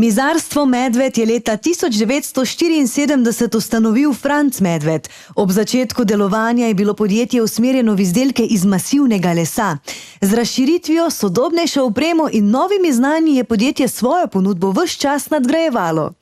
Mizarstvo Medved je leta 1974 ustanovil Franc Medved. Ob začetku delovanja je bilo podjetje usmerjeno v izdelke iz masivnega lesa. Z razširitvijo, sodobnejšo opremo in novimi znanji je podjetje svojo ponudbo ves čas nadgrajevalo.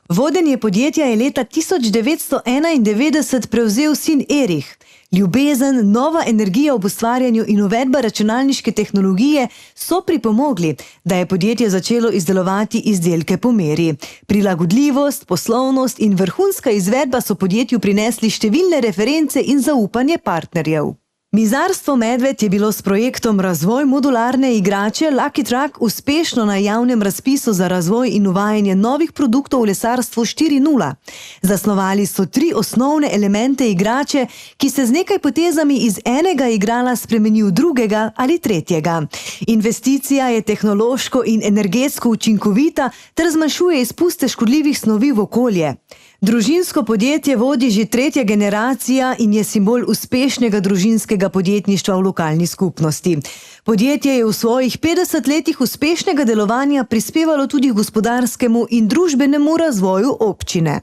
Vodenje podjetja je leta 1991 prevzel sin Erich. Ljubezen, nova energija ob ustvarjanju in uvedba računalniške tehnologije so pripomogli, da je podjetje začelo izdelovati izdelke po meri. Prilagodljivost, poslovnost in vrhunska izvedba so podjetju prinesli številne reference in zaupanje partnerjev. Mizarstvo Medved je bilo s projektom Razvoj modularne igrače Lucky Truck uspešno na javnem razpisu za razvoj in uvajanje novih produktov v lesarstvu 4.0. Zasnovali so 3 osnovne elemente igrače, ki se z nekaj potezami iz enega igrala spremeni v drugega ali tretjega. Investicija je tehnološko in energetsko učinkovita ter zmanjšuje izpuste škodljivih snovi v okolje. Družinsko podjetje vodi že 3. generacija in je simbol uspešnega družinskega podjetništva v lokalni skupnosti. Podjetje je v svojih 50 letih uspešnega delovanja prispevalo tudi k gospodarskemu in družbenemu razvoju občine.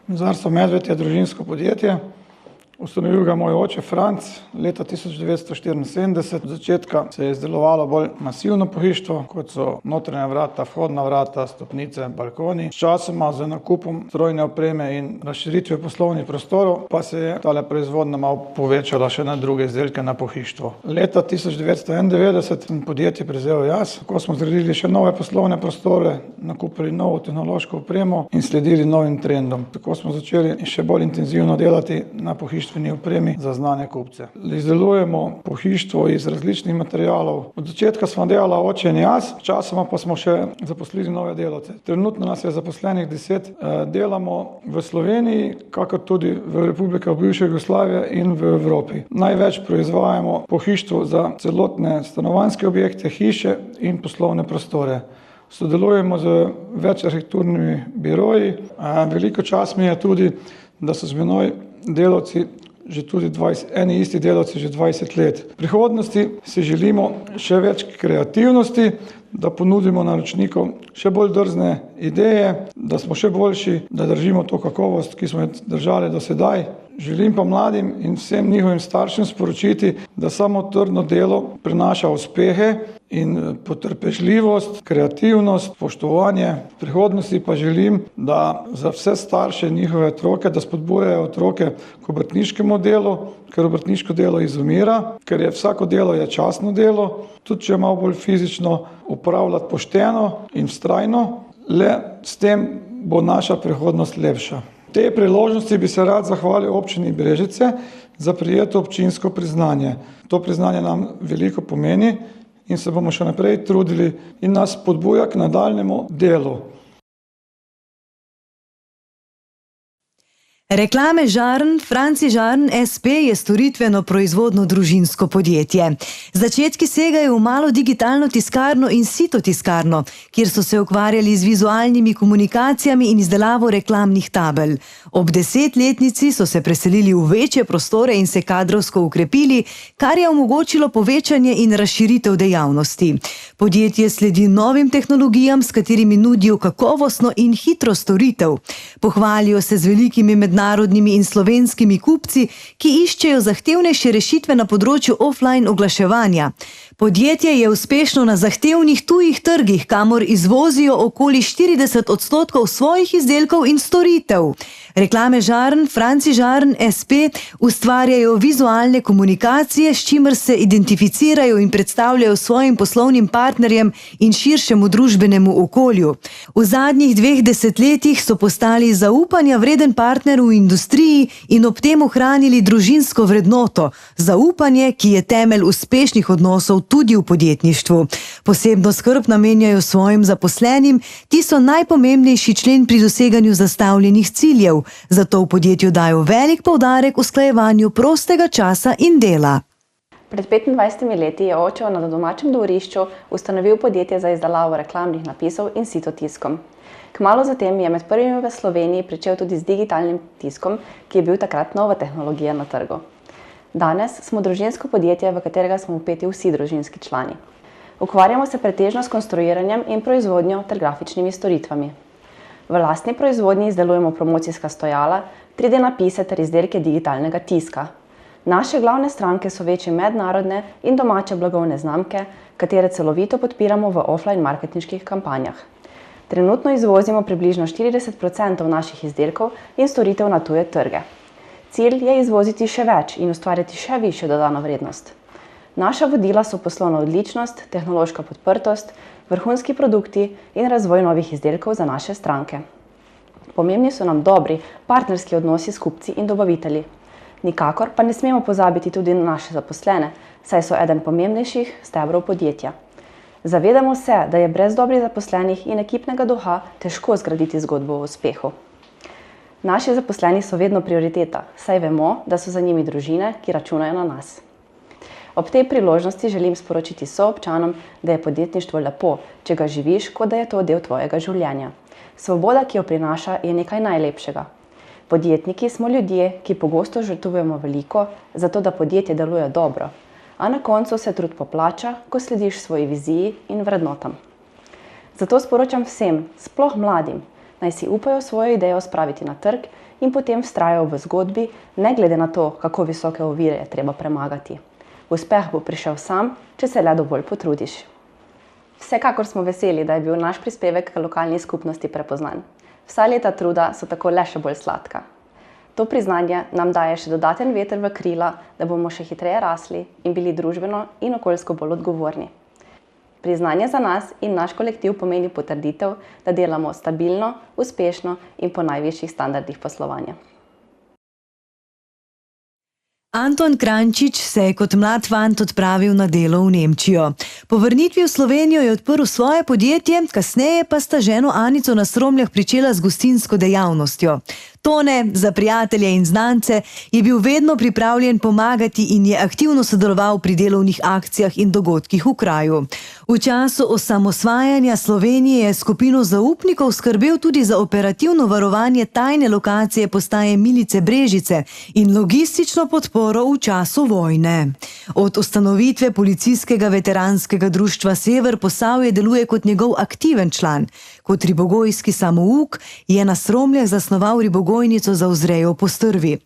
Mizarstvo Medved je družinsko podjetje. Ustanovil ga moj oče Franc leta 1974. Od začetka se je izdelovalo bolj masivno pohištvo, kot so notranja vrata, vhodna vrata, stopnice, balkoni. Sčasoma z nakupom strojne opreme in razširitvijo poslovnih prostorov pa se je tale proizvodnja malo povečala še na druge izdelke na pohištvo. Leta 1991 sem podjetje prevzel jaz, ko smo zgradili še nove poslovne prostore, nakupili novo tehnološko opremo in sledili novim trendom. Tako smo začeli še bolj intenzivno delati na pohištvu opremi za znane kupce. Izdelujemo pohištvo iz različnih materialov. Od začetka smo delali oče in jaz, časoma pa smo še zaposlili nove delavce. Trenutno nas je zaposlenih 10, delamo v Sloveniji, kakor tudi v Republikah bivše Jugoslavije in v Evropi. Največ proizvajamo pohištvo za celotne stanovanjske objekte, hiše in poslovne prostore. Sodelujemo z več arhitekturnimi biroji. Veliko čast mi je tudi, da so z menoj delavci že tudi eni isti delavci že 20 let. V prihodnosti si želimo še več kreativnosti, da ponudimo naročnikom še bolj drzne ideje, da smo še boljši, da držimo to kakovost, ki smo jo držali do sedaj. Želim pa mladim in vsem njihovim staršem sporočiti, da samo trdno delo prinaša uspehe in potrpežljivost, kreativnost, spoštovanje. V prihodnosti pa želim, da za vse starše njihove otroke, da spodbujajo otroke k obrtniškemu delu, ker obrtniško delo izumira, ker je vsako delo je častno delo, tudi če je malo bolj fizično, upravljati pošteno in vztrajno, le s tem bo naša prihodnost lepša. V tej priložnosti bi se rad zahvalil občini Brežice za prejeto občinsko priznanje. To priznanje nam veliko pomeni in se bomo še naprej trudili in nas spodbuja k nadaljnjemu delu. Reklame Žarn, Franci Žarn SP je storitveno proizvodno družinsko podjetje. Začetki segajo v malo digitalno tiskarno in sito tiskarno, kjer so se ukvarjali z vizualnimi komunikacijami in izdelavo reklamnih tabel. Ob 10-letnici so se preselili v večje prostore in se kadrovsko ukrepili, kar je omogočilo povečanje in razširitev dejavnosti. Podjetje sledi novim tehnologijam, s katerimi nudijo kakovostno in hitro storitev. Pohvalijo se z velikimi mednarodnimi in slovenskimi kupci, ki iščejo zahtevnejše rešitve na področju offline oglaševanja. Podjetje je uspešno na zahtevnih tujih trgih, kamor izvozijo okoli 40% svojih izdelkov in storitev. Reklame Žarn, Franci Žarn SP ustvarjajo vizualne komunikacije, s čimer se identificirajo in predstavljajo svojim poslovnim partnerjem in širšemu družbenemu okolju. V zadnjih 2 desetletjih so postali zaupanja vreden partner v industriji in ob tem ohranili družinsko vrednoto, zaupanje, ki je temelj uspešnih odnosov tudi v podjetništvu. Posebno skrb namenjajo svojim zaposlenim, ti so najpomembnejši člen pri doseganju zastavljenih ciljev, zato v podjetju dajo velik poudarek usklajevanju prostega časa in dela. Pred 25 leti je oče na domačem dvorišču ustanovil podjetje za izdelavo reklamnih napisov in sito tiskom. Kmalu zatem je med prvimi v Sloveniji pričel tudi z digitalnim tiskom, ki je bil takrat nova tehnologija na trgu. Danes smo družinsko podjetje, v katerega smo vpeti vsi družinski člani. Ukvarjamo se pretežno s konstruiranjem in proizvodnjo ter grafičnimi storitvami. V lastni proizvodnji izdelujemo promocijska stojala, 3D napise ter izdelke digitalnega tiska. Naše glavne stranke so večje mednarodne in domače blagovne znamke, katere celovito podpiramo v offline marketinških kampanjah. Trenutno izvozimo približno 40% naših izdelkov in storitev na tuje trge. Cilj je izvoziti še več in ustvarjati še višjo dodano vrednost. Naša vodila so poslovna odličnost, tehnološka podprtost, vrhunski produkti in razvoj novih izdelkov za naše stranke. Pomembni so nam dobri partnerski odnosi s kupci in dobavitelji. Nikakor pa ne smemo pozabiti tudi na naše zaposlene, saj so eden pomembnejših stebrov podjetja. Zavedamo se, da je brez dobrih zaposlenih in ekipnega duha težko zgraditi zgodbo o uspehu. Naši zaposleni so vedno prioriteta, saj vemo, da so za njimi družine, ki računajo na nas. Ob tej priložnosti želim sporočiti soobčanom, da je podjetništvo lepo, če ga živiš, kot da je to del tvojega življenja. Svoboda, ki jo prinaša, je nekaj najlepšega. Podjetniki smo ljudje, ki pogosto žrtvujemo veliko, zato da podjetje deluje dobro, a na koncu se trud poplača, ko slediš svoji viziji in vrednotam. Zato sporočam vsem, sploh mladim, naj si upajo svojo idejo spraviti na trg in potem vztrajajo v zgodbi, ne glede na to, kako visoke ovire je treba premagati. Uspeh bo prišel sam, če se le dovolj potrudiš. Vsekakor smo veseli, da je bil naš prispevek k lokalni skupnosti prepoznan. Vsa leta truda so tako le še bolj sladka. To priznanje nam daje še dodaten veter v krila, da bomo še hitreje rasli in bili družbeno in okoljsko bolj odgovorni. Priznanje za nas in naš kolektiv pomeni potrditev, da delamo stabilno, uspešno in po najvišjih standardih poslovanja. Anton Kranjčič se je kot mlad fant odpravil na delo v Nemčijo. Po vrnitvi v Slovenijo je odprl svoje podjetje, kasneje pa sta ženo Anico na Stromljah pričela z gostinsko dejavnostjo. Tone, za prijatelje in znance, je bil vedno pripravljen pomagati in je aktivno sodeloval pri delovnih akcijah in dogodkih v kraju. V času osamosvajanja Slovenije je skupino zaupnikov skrbel tudi za operativno varovanje tajne lokacije postaje Milice Brežice in logistično podporo v času vojne. Od ustanovitve policijskega veteranskega društva Sever Posavje deluje kot njegov aktiven član. Kot ribogojski samouk je na Stromljah zasnoval ribogojnico za vzrejo postrvi.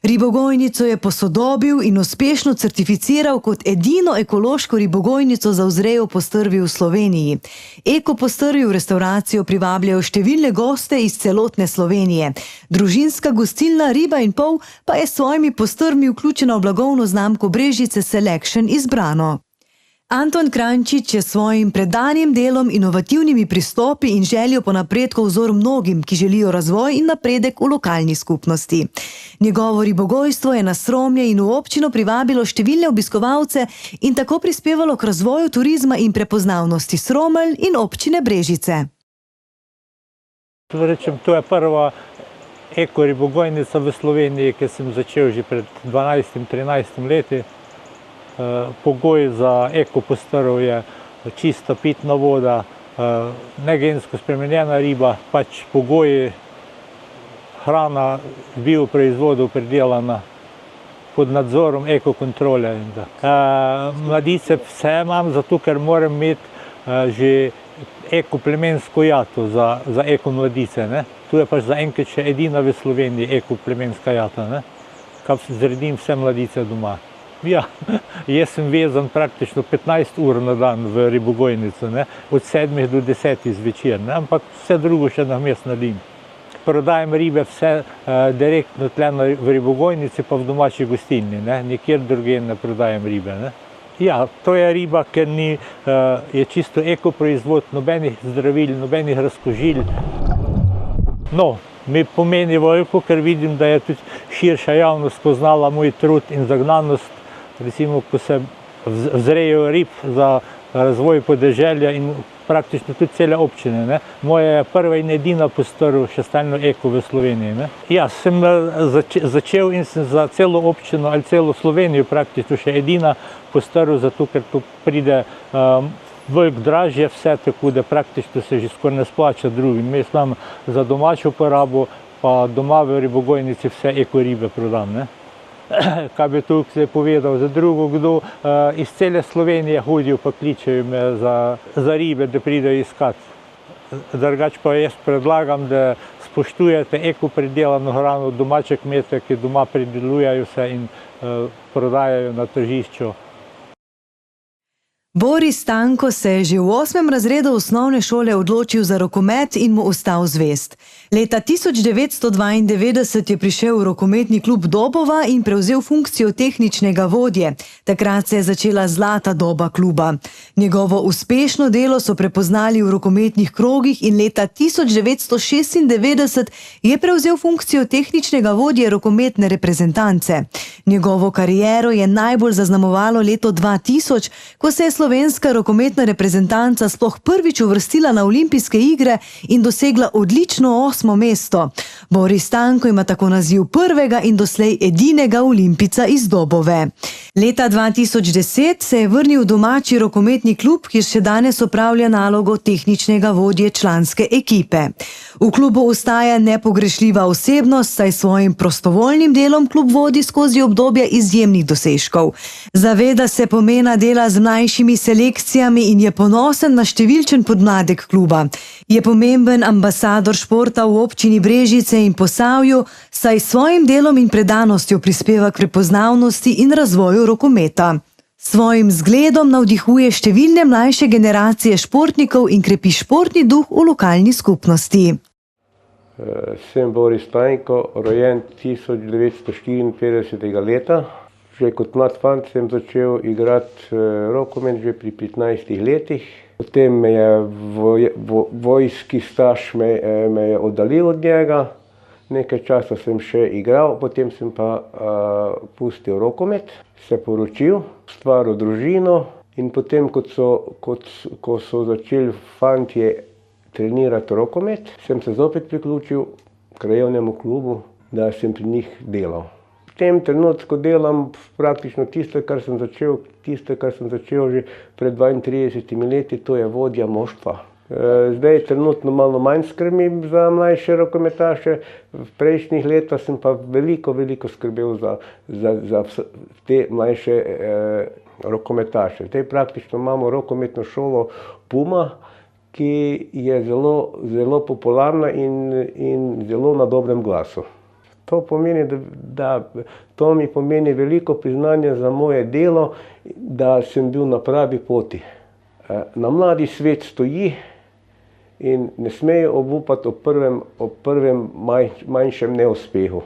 Ribogojnico je posodobil in uspešno certificiral kot edino ekološko ribogojnico za vzrejo postrvi v Sloveniji. Eko postrvi v restauracijo privabljajo številne goste iz celotne Slovenije. Družinska gostilna Riba in pol pa je s svojimi postrvmi vključena v blagovno znamko Brežice Selection Izbrano. Anton Kranjčič je svojim predanim delom, inovativnimi pristopi in željo po napredku vzor mnogim, ki želijo razvoj in napredek v lokalni skupnosti. Njegovo ribogojstvo je na Stromlje in v občino privabilo številne obiskovalce in tako prispevalo k razvoju turizma in prepoznavnosti Stromelj in občine Brežice. To je prva eko ribogojnica v Sloveniji, ki sem začel že pred 12-13 leti. Pogoj za eko postrv je čista pitna voda, ne gensko spremenjena riba, pač pogoji, hrana bioproizvodov pridelana pod nadzorom ekokontrole. Mladice vse imam, zato ker moram imeti že ekoplemensko jato za ekomladice. Tu je pač zaenkrat še edina v Sloveniji ekoplemenska jata, kar zredim vse mladice doma. Ja, jaz sem vezan praktično 15 ur na dan v ribogojnico, od 7 do 10 zvečer, ampak vse drugo še names naredim. Prodajam ribe vse direktno tle v ribogojnici, pa v domači gostilni, nikjer drugje ne prodajam ribe. Ja, to je riba, ker je čisto ekoproizvod, nobenih zdravil, nobenih razkužil. No, mi pomeni veliko, ker vidim, da je tudi širša javnost poznala moj trud in zagnanost. Recimo, ko se vzrejo rib za razvoj podeželja in praktično tudi cele občine. Moja je prva in edina postrv še stalno eko v Sloveniji. Ja, sem začel in sem za celo občino ali celo Slovenijo praktično še edina postrv, zato ker to pride veliko dražje vse, tako da praktično se že skoraj ne splača drugim. Jaz imam za domačo porabo, pa doma v ribogojnici vse eko ribe prodam. kaj bi tukaj se povedal, za drugo, kdo iz cele Slovenije hodijo pa kličejo me za ribe, da pridejo iskati. Drugače pa jaz predlagam, da spoštujete ekopridelano hrano, domače kmete, ki doma pridelujejo se in prodajajo na tržišču. Boris Tanko se je že v 8. razredu osnovne šole odločil za rokomet in mu ostal zvest. Leta 1992 je prišel v rokometni klub Dobova in prevzel funkcijo tehničnega vodje. Takrat se je začela zlata doba kluba. Njegovo uspešno delo so prepoznali v rokometnih krogih in leta 1996 je prevzel funkcijo tehničnega vodje rokometne reprezentance. Njegovo kariero je najbolj zaznamovalo leto 2000, ko se je slovenska rokometna reprezentanca sploh prvič uvrstila na olimpijske igre in dosegla odlično 8. mesto. Boris Tanko ima tako naziv prvega in doslej edinega olimpijca iz Dobove. Leta 2010 se je vrnil v domači rokometni klub, kjer še danes opravlja nalogo tehničnega vodje članske ekipe. V klubu ostaja nepogrešljiva osebnost, saj svojim prostovoljnim delom klub vodi skozi obdobje izjemnih dosežkov. Zaveda se pomena dela z mlajšimi selekcijami in je ponosen na številčen podmladek kluba. Je pomemben ambasador športa v občini Brežice in Posavju, saj svojim delom in predanostjo prispeva k prepoznavnosti in razvoju rokometa. Svojim zgledom navdihuje številne mlajše generacije športnikov in krepi športni duh v lokalni skupnosti. Sem Boris Tanko, rojen 1954. leta. Že kot mlad fant sem začel igrati rokomet že pri 15 letih. Potem me je vojski staž me je oddaljil od njega. Nekaj časa sem še igral, potem sem pa pustil rokomet, se poročil, ustvaril družino in potem, ko so začeli fantje trenirati rokomet, sem se zopet priključil krajevnemu klubu, da sem pri njih delal. V tem trenutku delam praktično tisto, kar sem začel že pred 32 leti, to je vodja moštva. Zdaj trenutno malo manj skrbim za mlajše rokometaše, v prejšnjih letih sem pa veliko skrbel za te mlajše rokometaše. Zdaj praktično imamo rokometno šolo Puma, ki je zelo popularna in zelo na dobrem glasu. To mi pomeni veliko priznanja za moje delo, da sem bil na pravi poti. Na mladi svet stoji in ne smejo obupati ob prvem manjšem neuspehu.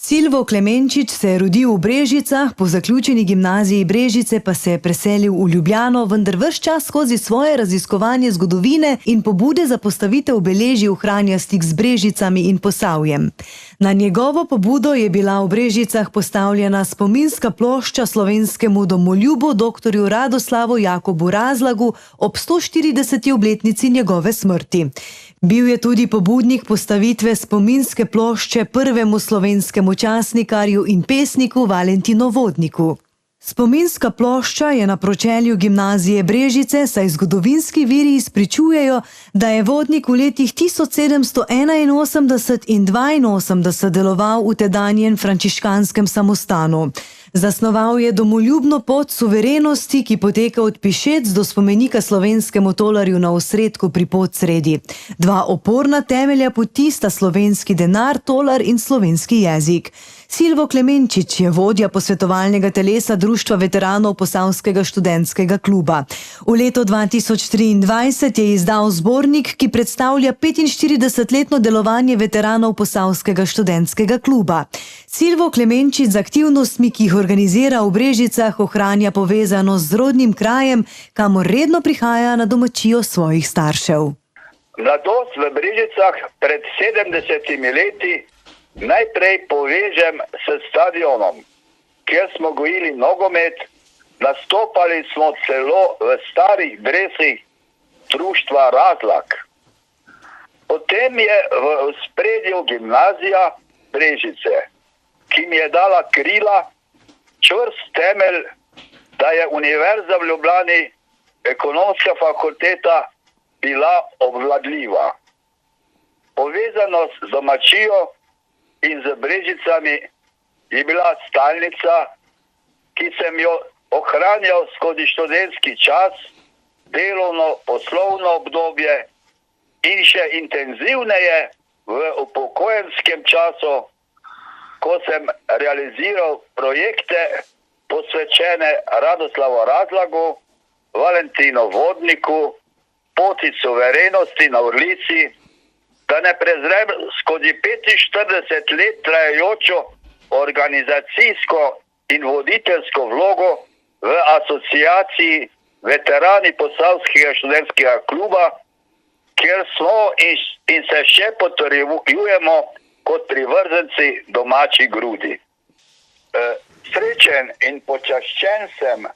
Silvo Klemenčič se je rodil v Brežicah, po zaključeni gimnaziji Brežice pa se je preselil v Ljubljano, vendar ves čas skozi svoje raziskovanje zgodovine in pobude za postavitev obeležij ohranja stik z Brežicami in Posavjem. Na njegovo pobudo je bila v Brežicah postavljena spominska plošča slovenskemu domoljubu dr. Radoslavu Jakobu Razlagu ob 140. obletnici njegove smrti. Bil je tudi pobudnik postavitve spominske plošče prvemu slovenskemu časnikarju in pesniku Valentinu Vodniku. Spominska plošča je na pročelju gimnazije Brežice, saj zgodovinski viri izpričujejo, da je Vodnik v letih 1781 in 82 deloval v tedanjem frančiškanskem samostanu. Zasnoval je domoljubno pot suverenosti, ki poteka od Pišec do spomenika slovenskemu tolarju na Osredku pri Podsredi. Dva oporna temelja poti sta slovenski denar, tolar in slovenski jezik. Silvo Klemenčič je vodja posvetovalnega telesa Društva veteranov Posavskega študentskega kluba. V letu 2023 je izdal zbornik, ki predstavlja 45-letno delovanje veteranov Posavskega študentskega kluba. Silvo Klemenčič z aktivnostmi, ki jih organizira v Brežicah, ohranja povezanost z rodnim krajem, kamor redno prihaja na domačijo svojih staršev. Mladost v Brežicah pred 70 leti najprej povežem s stadionom, kjer smo gojili nogomet, nastopali smo celo v starih dresih društva Razlag. Potem je v ospredju gimnazija Brežice, ki mi je dala krila, čvrst temelj, da je Univerza v Ljubljani, ekonomska fakulteta, bila obvladljiva. Povezanost z domačijo in z Brežicami je bila stalnica, ki sem jo ohranjal skozi študentski čas, delovno, poslovno obdobje in še intenzivneje v upokojenskem času, ko sem realiziral projekte posvečene Radoslavu Razlagu, Valentinu Vodniku, Poti suverenosti na Orlici, da ne prezrem skozi 45 let trajajočo organizacijsko in voditeljsko vlogo v asociaciji Veterani Posavskega študentskega kluba, kjer smo in se še potrjujemo kot privrženci domači grudi. Srečen in počaščen sem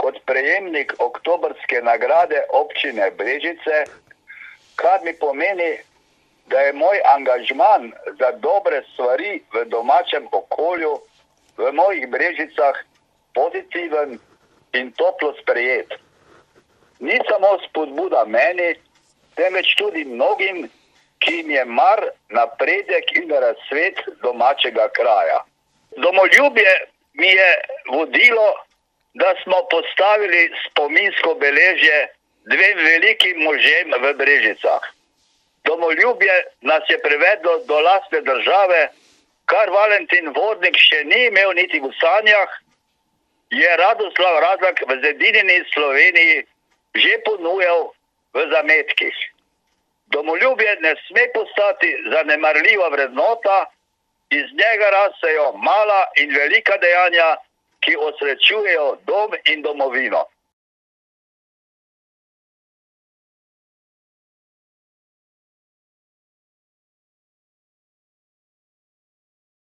kot prejemnik oktobrske nagrade občine Brežice, kar mi pomeni, da je moj angažman za dobre stvari v domačem okolju v mojih Brežicah pozitiven in toplo sprejet. Ni samo spodbuda meni, temveč tudi mnogim, ki jim je mar napredek in razcvet domačega kraja. Domoljubje mi je vodilo, da smo postavili spominsko beležje dvem velikim možem v Brežicah. Domoljubje nas je privedlo do lastne države, kar Valentin Vodnik še ni imel niti v sanjah, je Radoslav Razlag v zedinjeni Sloveniji že ponujal v zametkih. Domoljubje ne sme postati zanemarljiva vrednota, iz njega rastejo mala in velika dejanja, ki osrečujejo dom in domovino.